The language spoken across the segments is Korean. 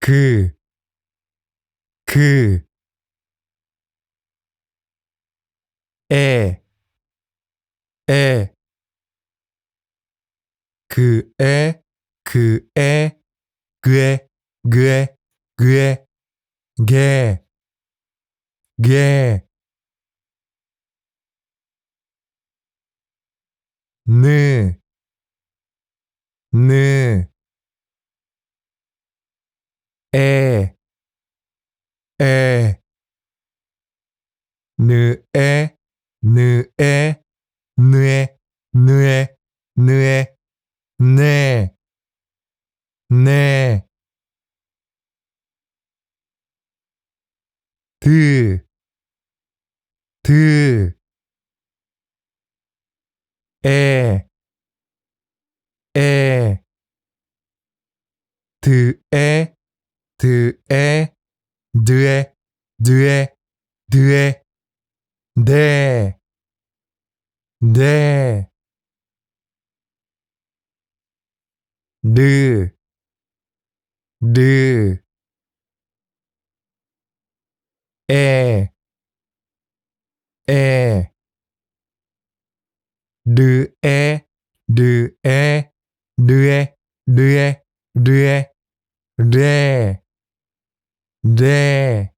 그, 그, 에, 에, 그에, 그에, 그에, 그에, 게, 게, 느, 느, 에, 에, 느에, 느에, 느에, 느에, 느에, 네, 네, 드, 드, 에, 에, 드에, 드에, 드에, 드에, 드에, 네, 네, 르, 르, 에, 에, 르에, 르에, 르에, 르에, 르에, 르에, 네,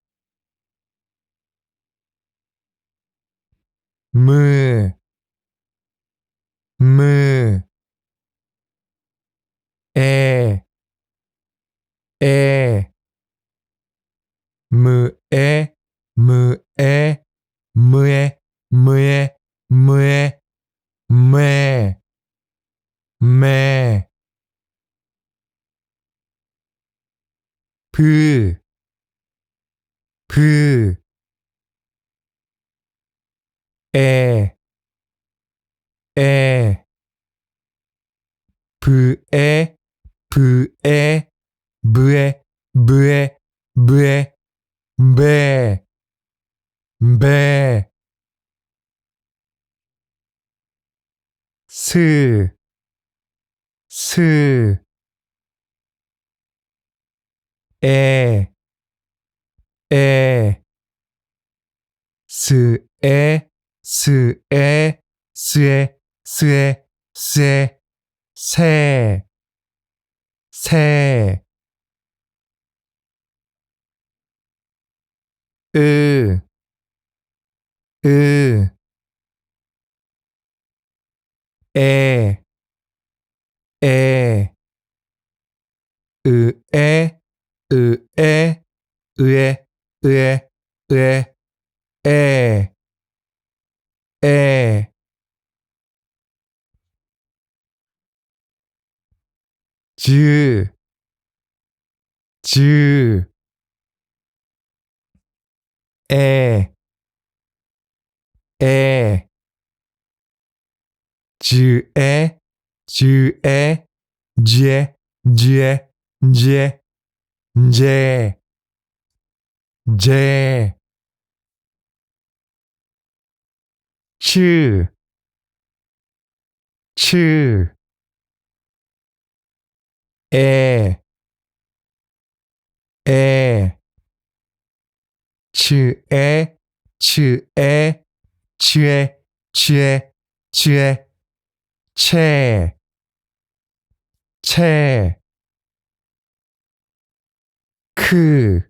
무, 무, 에, 에, 무에, 무에, 무에, 무에, 무에, 매, 매, 브, 브, 에, 에, 브에, 브에, 브에, 브에, 브에, 배, 배, 스, 스, 에, 에, 스에, 스에, 스에, 스에, 스에, 새, 새, 으, 으, 에, 에, 으에, 으에, 으에, 으에, 으에, 에, 에, 즈, 즈, 에, 에, 즈에, 즈에, 즈에, 즈에, 즈에, 제, 제, 츠, 츠, 에, 에, 츠에, 츠에, 츠에, 츠에, 츠에, 채, 채, 크,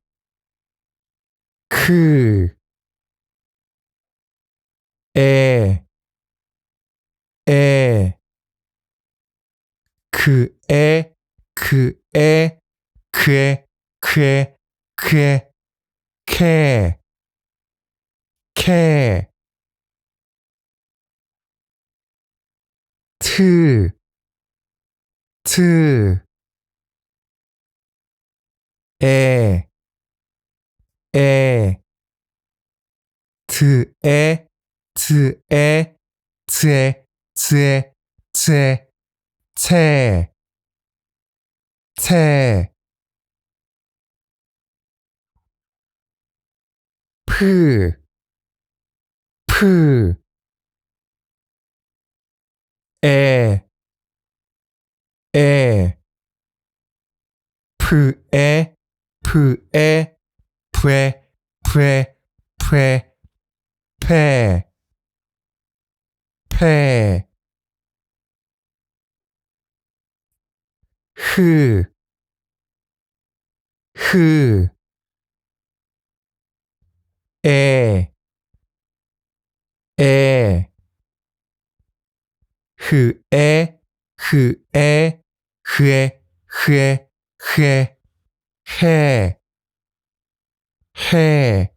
크, 에, 에, 그에, 그에, 그에, 그에, 그에, 캐, 캐, 트, 트, 에, 에, 트에, 트에, 트에, 트에, 트에, 채, 채, 프, 프, 에, 에, 프에, 프에, 프에, 프에, 프에, 패, 패, 흐, 흐, 에, 에, 흐에, 흐에, 흐에, 흐에, 흐에, 해, 해.